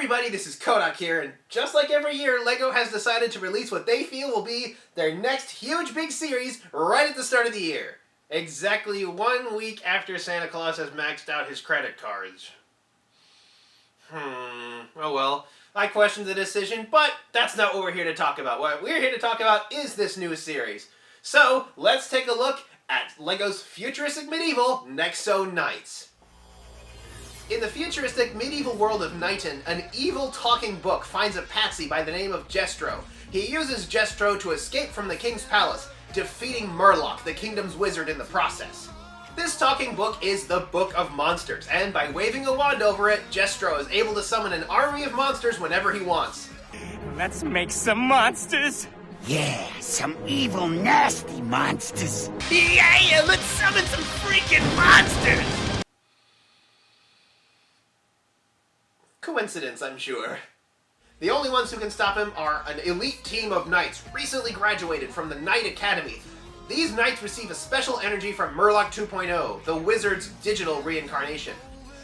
everybody, this is Kohdok here, and just like every year, LEGO has decided to release what they feel will be their next huge big series right at the start of the year. Exactly 1 week after Santa Claus has maxed out his credit cards. Oh well, I questioned the decision, but that's not what we're here to talk about. What we're here to talk about is this new series. So, let's take a look at LEGO's futuristic medieval Nexo Knights. In the futuristic medieval world of Knighton, an evil talking book finds a patsy by the name of Jestro. He uses Jestro to escape from the king's palace, defeating Murloc, the kingdom's wizard, in the process. This talking book is the Book of Monsters, and by waving a wand over it, Jestro is able to summon an army of monsters whenever he wants. Let's make some monsters! Yeah, some evil, nasty monsters. Yeah, let's summon some freaking monsters! Coincidence, I'm sure. The only ones who can stop him are an elite team of knights recently graduated from the Knight Academy. These knights receive a special energy from Murloc 2.0, the wizard's digital reincarnation.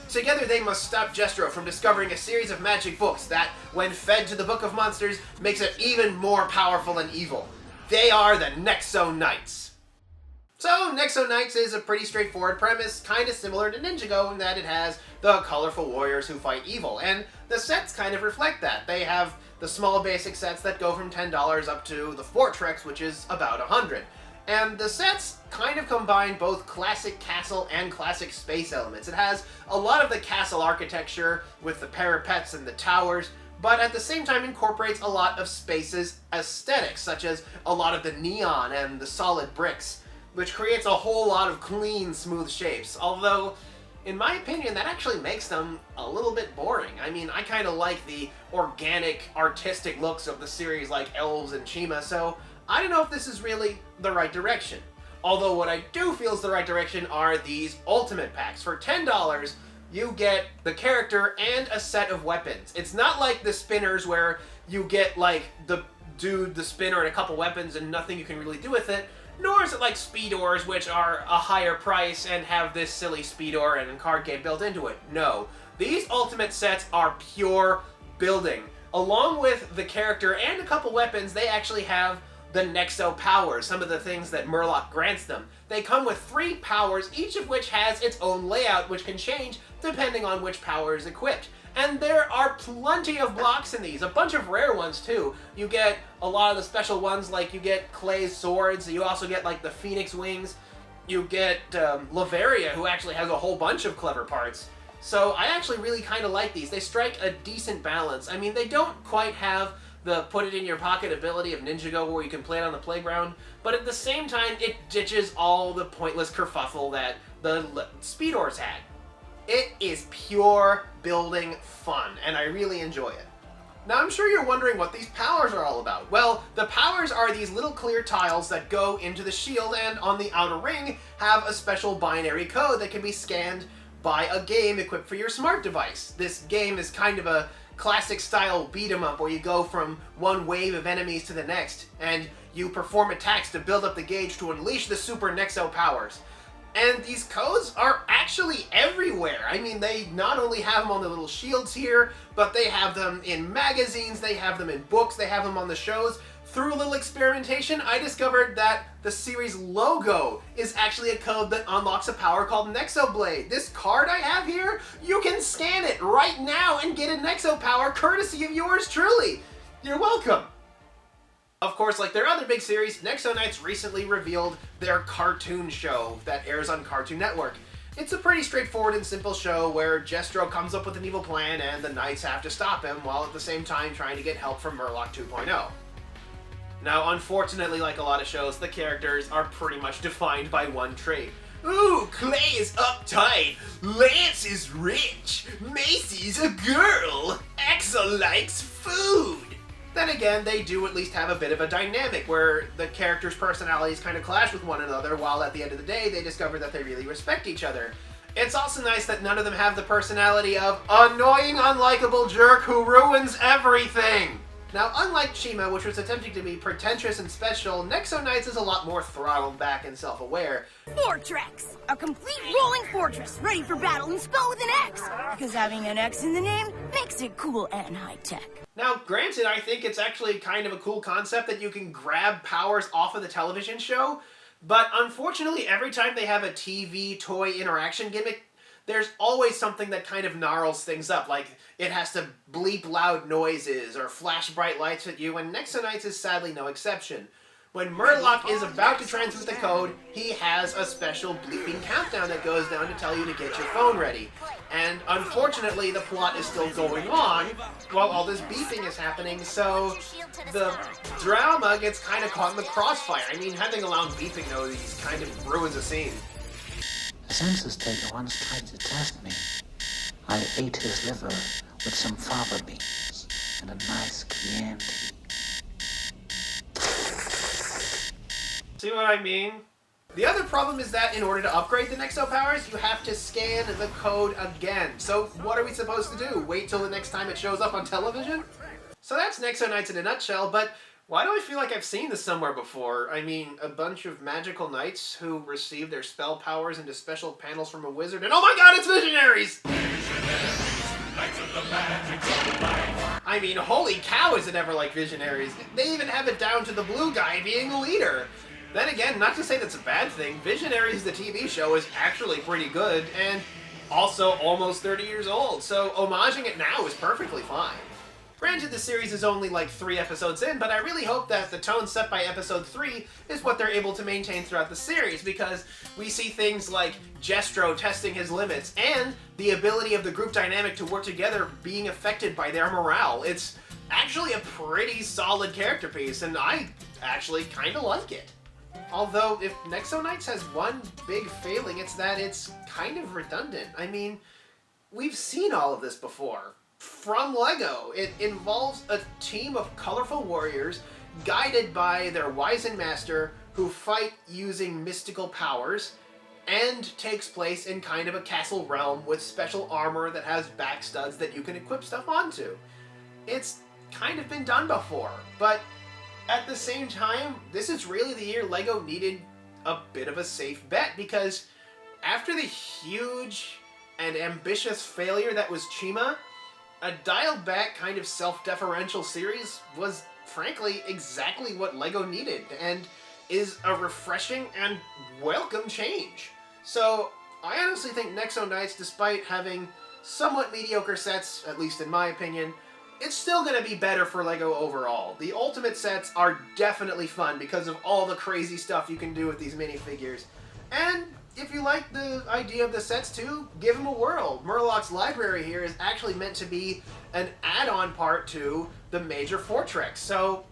Together they must stop Jestro from discovering a series of magic books that, when fed to the Book of Monsters, makes it even more powerful and evil. They are the Nexo Knights. So, Nexo Knights is a pretty straightforward premise, kind of similar to Ninjago in that it has the colorful warriors who fight evil, and the sets kind of reflect that. They have the small basic sets that go from $10 up to the Fortrex, which is about $100. And the sets kind of combine both classic castle and classic space elements. It has a lot of the castle architecture with the parapets and the towers, but at the same time incorporates a lot of space's aesthetics, such as a lot of the neon and the solid bricks, which creates a whole lot of clean, smooth shapes. Although, in my opinion, that actually makes them a little bit boring. I mean, I kind of like the organic, artistic looks of the series like Elves and Chima, so I don't know if this is really the right direction. Although what I do feel is the right direction are these ultimate packs. For $10, you get the character and a set of weapons. It's not like the spinners where you get like the dude, the spinner, and a couple weapons and nothing you can really do with it. Nor is it like Speedors, which are a higher price and have this silly Speedor and card game built into it. No. These ultimate sets are pure building. Along with the character and a couple weapons, they actually have the Nexo powers, some of the things that Murloc grants them. They come with 3 powers, each of which has its own layout, which can change depending on which power is equipped. And there are plenty of blocks in these, a bunch of rare ones too. You get a lot of the special ones, like you get Clay's swords, you also get like the Phoenix wings, you get Laveria, who actually has a whole bunch of clever parts. So I actually really kind of like these. They strike a decent balance. I mean, they don't quite have the put it in your pocket ability of Ninjago where you can play it on the playground, but at the same time it ditches all the pointless kerfuffle that the Speedors had. It is pure building fun, and I really enjoy it. Now I'm sure you're wondering what these powers are all about. Well, the powers are these little clear tiles that go into the shield and on the outer ring have a special binary code that can be scanned by a game equipped for your smart device. This game is kind of a classic style beat 'em up where you go from one wave of enemies to the next, and you perform attacks to build up the gauge to unleash the Super Nexo powers. And these codes are actually everywhere. I mean, they not only have them on the little shields here, but they have them in magazines, they have them in books, they have them on the shows. Through a little experimentation, I discovered that the series logo is actually a code that unlocks a power called Exo Blade. This card I have here, you can scan it right now and get a Nexo power courtesy of yours truly. You're welcome. Of course, like their other big series, Nexo Knights recently revealed their cartoon show that airs on Cartoon Network. It's a pretty straightforward and simple show where Jestro comes up with an evil plan and the Knights have to stop him while at the same time trying to get help from Murloc 2.0. Now, unfortunately, like a lot of shows, the characters are pretty much defined by one trait. Ooh, Clay is uptight, Lance is rich, Macy's a girl, Exo likes food. Then again, they do at least have a bit of a dynamic where the characters' personalities kind of clash with one another, while at the end of the day, they discover that they really respect each other. It's also nice that none of them have the personality of annoying, unlikable jerk who ruins everything. Now, unlike Chima, which was attempting to be pretentious and special, Nexo Knights is a lot more throttled back and self-aware. Fortrex! A complete rolling fortress, ready for battle and spelled with an X! Because having an X in the name makes it cool and high-tech. Now, granted, I think it's actually kind of a cool concept that you can grab powers off of the television show, but unfortunately, every time they have a TV toy interaction gimmick, there's always something that kind of gnarls things up, like it has to bleep loud noises or flash bright lights at you, and Nexo Knights is sadly no exception. When Murloc is about to transmit the code, he has a special bleeping countdown that goes down to tell you to get your phone ready. And unfortunately, the plot is still going on while all this beeping is happening, so the drama gets kind of caught in the crossfire. I mean, having a loud beeping noise kind of ruins a scene. The census taker once tried to test me. I ate his liver with some fava beans and a nice Chianti. See what I mean? The other problem is that in order to upgrade the Nexo powers, you have to scan the code again. So what are we supposed to do? Wait till the next time it shows up on television? So that's Nexo Knights in a nutshell, but why do I feel like I've seen this somewhere before? I mean, a bunch of magical knights who receive their spell powers into special panels from a wizard, and oh my god, it's Visionaries! I mean, holy cow, is it ever like Visionaries? They even have it down to the blue guy being the leader. Then again, not to say that's a bad thing, Visionaries, the TV show, is actually pretty good, and also almost 30 years old, so homaging it now is perfectly fine. Granted, the series is only like 3 episodes in, but I really hope that the tone set by episode 3 is what they're able to maintain throughout the series, because we see things like Jestro testing his limits, and the ability of the group dynamic to work together being affected by their morale. It's actually a pretty solid character piece, and I actually kind of like it. Although, if Nexo Knights has one big failing, it's that it's kind of redundant. I mean, we've seen all of this before. From LEGO. It involves a team of colorful warriors guided by their wizened master who fight using mystical powers and takes place in kind of a castle realm with special armor that has back studs that you can equip stuff onto. It's kind of been done before, but at the same time, this is really the year LEGO needed a bit of a safe bet, because after the huge and ambitious failure that was Chima, a dialed-back kind of self-deferential series was, frankly, exactly what LEGO needed, and is a refreshing and welcome change. So, I honestly think Nexo Knights, despite having somewhat mediocre sets, at least in my opinion, it's still going to be better for LEGO overall. The Ultimate sets are definitely fun because of all the crazy stuff you can do with these minifigures. And if you like the idea of the sets too, give them a whirl. Murloc's library here is actually meant to be an add-on part to the major Fortrex, so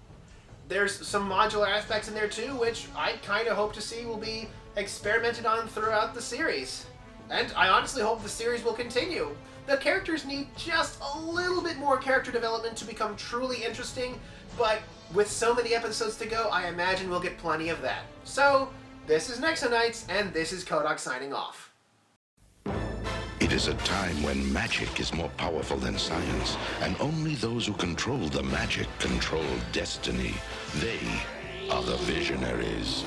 there's some modular aspects in there too, which I kind of hope to see will be experimented on throughout the series. And I honestly hope the series will continue. The characters need just a little bit more character development to become truly interesting, but with so many episodes to go, I imagine we'll get plenty of that. So, this is Nexo Knights, and this is Kohdok signing off. It is a time when magic is more powerful than science, and only those who control the magic control destiny. They are the Visionaries.